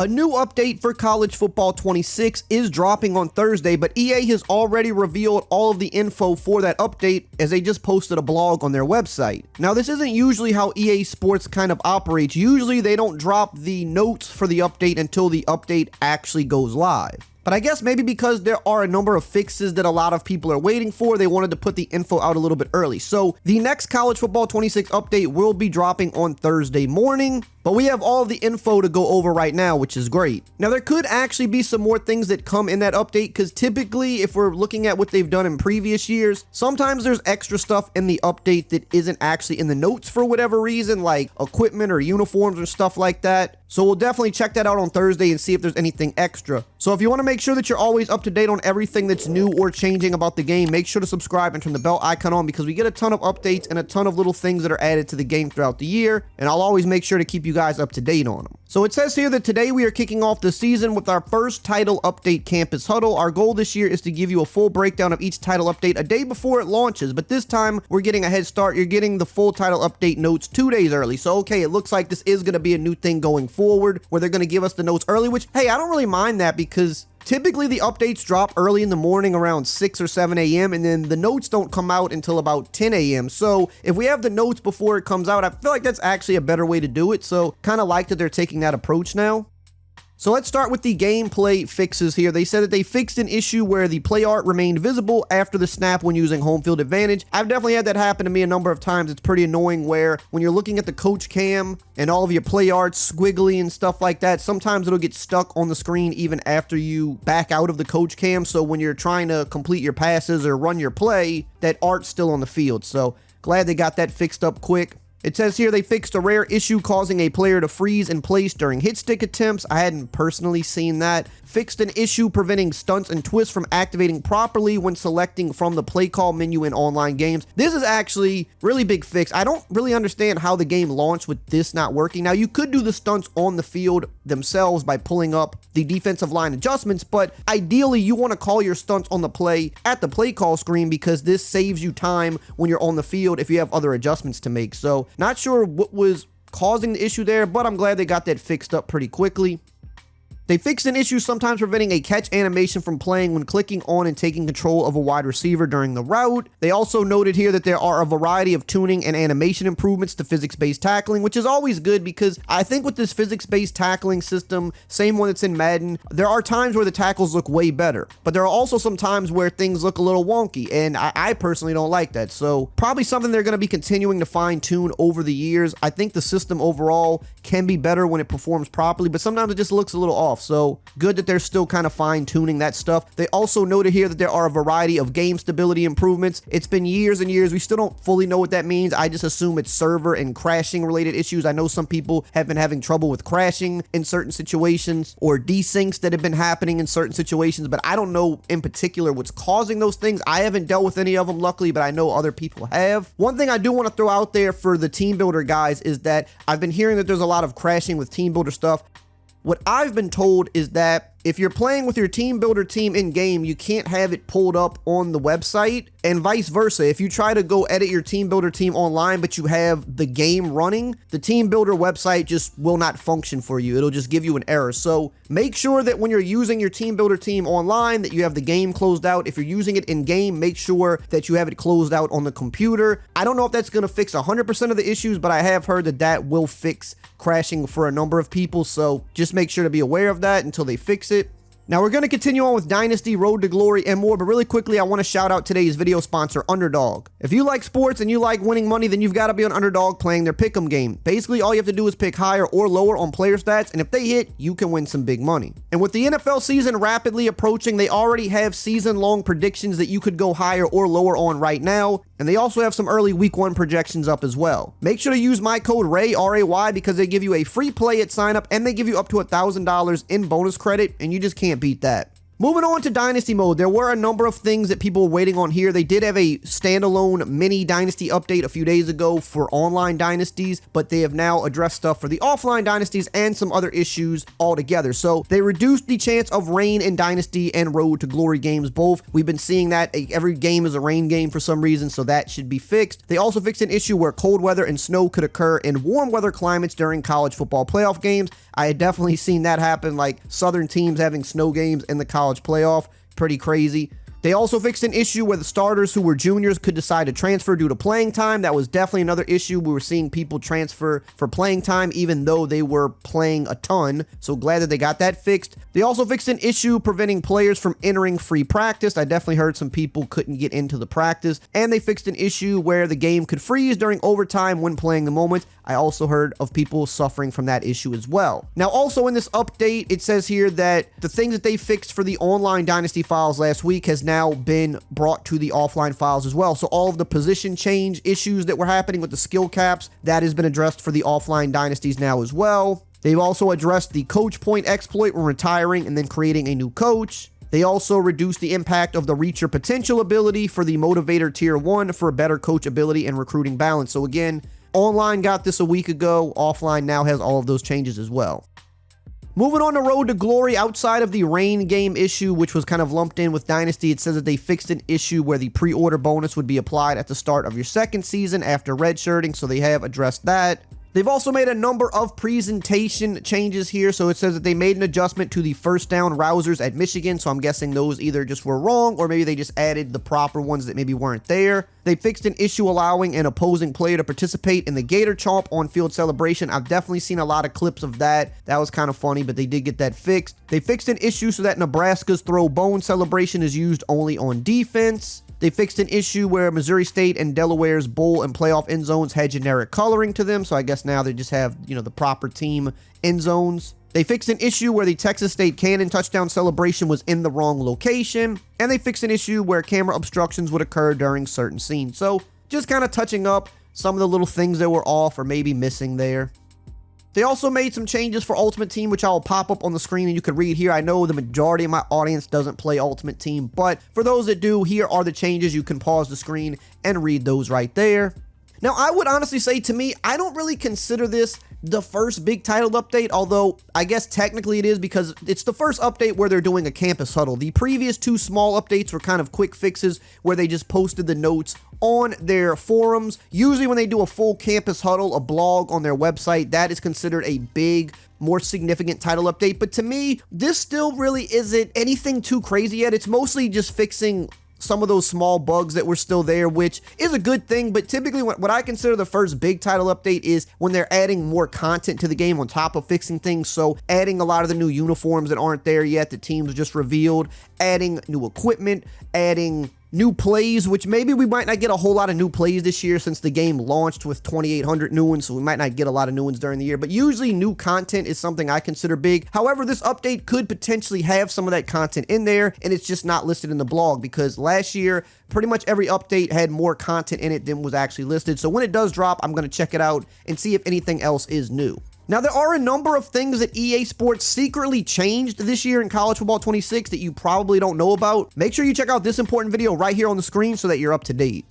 A new update for College Football 26 is dropping on Thursday, but EA has already revealed all of the info for that update as they just posted a blog on their website. Now, this isn't usually how EA Sports kind of operates. Usually, they don't drop the notes for the update until the update actually goes live. But I guess maybe because there are a number of fixes that a lot of people are waiting for, they wanted to put the info out a little bit early. So the next College Football 26 update will be dropping on Thursday morning, but we have all of the info to go over right now, which is great. Now, there could actually be some more things that come in that update, because typically, if we're looking at what they've done in previous years, sometimes there's extra stuff in the update that isn't actually in the notes for whatever reason, like equipment or uniforms or stuff like that. So we'll definitely check that out on Thursday and see if there's anything extra. So if you want to make sure that you're always up to date on everything that's new or changing about the game, make sure to subscribe and turn the bell icon on, because we get a ton of updates and a ton of little things that are added to the game throughout the year, and I'll always make sure to keep you guys up to date on them. So it says here that today we are kicking off the season with our first title update campus huddle. Our goal this year is to give you a full breakdown of each title update a day before it launches, but this time we're getting a head start. You're getting the full title update notes 2 days early. So okay, it looks like this is going to be a new thing going forward, where they're going to give us the notes early, which, hey, I don't really mind that, because typically the updates drop early in the morning around 6 or 7 a.m. and then the notes don't come out until about 10 a.m. So if we have the notes before it comes out, I feel like that's actually a better way to do it. So kind of like that they're taking that approach now. So let's start with the gameplay fixes here. They said that they fixed an issue where the play art remained visible after the snap when using home field advantage. I've definitely had that happen to me a number of times. It's pretty annoying where when you're looking at the coach cam and all of your play arts squiggly and stuff like that, sometimes it'll get stuck on the screen even after you back out of the coach cam. So when you're trying to complete your passes or run your play, that art's still on the field. So glad they got that fixed up quick. It says here they fixed a rare issue causing a player to freeze in place during hit stick attempts. I hadn't personally seen that. Fixed an issue preventing stunts and twists from activating properly when selecting from the play call menu in online games. This is actually really big fix. I don't really understand how the game launched with this not working. Now, you could do the stunts on the field themselves by pulling up the defensive line adjustments, but ideally you want to call your stunts on the play at the play call screen, because this saves you time when you're on the field if you have other adjustments to make. So not sure what was causing the issue there, but I'm glad they got that fixed up pretty quickly. They fixed an issue sometimes preventing a catch animation from playing when clicking on and taking control of a wide receiver during the route. They also noted here that there are a variety of tuning and animation improvements to physics-based tackling, which is always good, because I think with this physics-based tackling system, same one that's in Madden, there are times where the tackles look way better, but there are also some times where things look a little wonky, and I personally don't like that. So probably something they're going to be continuing to fine-tune over the years. I think the system overall can be better when it performs properly, but sometimes it just looks a little off. So good that they're still kind of fine-tuning that stuff. They also noted here that there are a variety of game stability improvements. It's been years and years. We still don't fully know what that means. I just assume it's server and crashing related issues. I know some people have been having trouble with crashing in certain situations, or desyncs that have been happening in certain situations, but I don't know in particular what's causing those things. I haven't dealt with any of them, luckily, but I know other people have. One thing I do want to throw out there for the team builder guys is that I've been hearing that there's a lot of crashing with team builder stuff. What I've been told is that if you're playing with your team builder team in game, you can't have it pulled up on the website, and vice versa. If you try to go edit your team builder team online, but you have the game running, the team builder website just will not function for you. It'll just give you an error. So make sure that when you're using your team builder team online, that you have the game closed out. If you're using it in game, make sure that you have it closed out on the computer. I don't know if that's going to fix 100% of the issues, but I have heard that that will fix crashing for a number of people. So just make sure to be aware of that until they fix it. Now we're going to continue on with Dynasty, Road to Glory, and more, but really quickly, I want to shout out today's video sponsor, Underdog. If you like sports and you like winning money, then you've got to be on Underdog playing their pick'em game. Basically, all you have to do is pick higher or lower on player stats, and if they hit, you can win some big money. And with the NFL season rapidly approaching, they already have season-long predictions that you could go higher or lower on right now, and they also have some early week 1 projections up as well. Make sure to use my code RAY, R-A-Y, because they give you a free play at sign up, and they give you up to $1,000 in bonus credit, and you just can't beat that. Moving on to Dynasty mode, there were a number of things that people were waiting on here. They did have a standalone mini Dynasty update a few days ago for online Dynasties, but they have now addressed stuff for the offline Dynasties and some other issues altogether. So they reduced the chance of rain in Dynasty and Road to Glory games both. We've been seeing that every game is a rain game for some reason, so that should be fixed. They also fixed an issue where cold weather and snow could occur in warm weather climates during college football playoff games. I had definitely seen that happen, like Southern teams having snow games in the college playoff. Pretty crazy. They also fixed an issue where the starters who were juniors could decide to transfer due to playing time. That was definitely another issue. We were seeing people transfer for playing time even though they were playing a ton. So glad that they got that fixed. They also fixed an issue preventing players from entering free practice. I definitely heard some people couldn't get into the practice. And they fixed an issue where the game could freeze during overtime when playing the moment. I also heard of people suffering from that issue as well. Now, also in this update, it says here that the things that they fixed for the online Dynasty files last week has now been brought to the offline files as well. So all of the position change issues that were happening with the skill caps, that has been addressed for the offline Dynasties now as well. They've also addressed the coach point exploit when retiring and then creating a new coach. They also reduced the impact of the reach your potential ability for the motivator tier 1 for better coach ability and recruiting balance. So again, online got this a week ago. Offline now has all of those changes as well. Moving on to Road to Glory, outside of the rain game issue, which was kind of lumped in with Dynasty, it says that they fixed an issue where the pre-order bonus would be applied at the start of your second season after redshirting, so they have addressed that. They've also made a number of presentation changes here. So it says that they made an adjustment to the first down rousers at Michigan. So I'm guessing those either just were wrong or maybe they just added the proper ones that maybe weren't there. They fixed an issue allowing an opposing player to participate in the Gator Chomp on-field celebration. I've definitely seen a lot of clips of that. That was kind of funny, but they did get that fixed. They fixed an issue so that Nebraska's throw bone celebration is used only on defense. They fixed an issue where Missouri State and Delaware's bowl and playoff end zones had generic coloring to them. So I guess now they just have, the proper team end zones. They fixed an issue where the Texas State Cannon touchdown celebration was in the wrong location. And they fixed an issue where camera obstructions would occur during certain scenes. So just kind of touching up some of the little things that were off or maybe missing there. They also made some changes for Ultimate Team, which I will pop up on the screen and you can read here. I know the majority of my audience doesn't play Ultimate Team, but for those that do, here are the changes. You can pause the screen and read those right there. Now, I would honestly say, to me, I don't really consider this the first big titled update, although I guess technically it is because it's the first update where they're doing a campus huddle. The previous two small updates were kind of quick fixes where they just posted the notes on their forums. Usually when they do a full campus huddle, a blog on their website, that is considered a big, more significant title update. But to me, this still really isn't anything too crazy yet. It's mostly just fixing some of those small bugs that were still there, which is a good thing. But typically what I consider the first big title update is when they're adding more content to the game on top of fixing things. So adding a lot of the new uniforms that aren't there yet, the teams just revealed, adding new equipment, adding new plays, which maybe we might not get a whole lot of new plays this year since the game launched with 2,800 new ones, so we might not get a lot of new ones during the year, but usually new content is something I consider big. However, this update could potentially have some of that content in there, and it's just not listed in the blog because last year, pretty much every update had more content in it than was actually listed. So when it does drop, I'm going to check it out and see if anything else is new. Now, there are a number of things that EA Sports secretly changed this year in College Football 26 that you probably don't know about. Make sure you check out this important video right here on the screen so that you're up to date.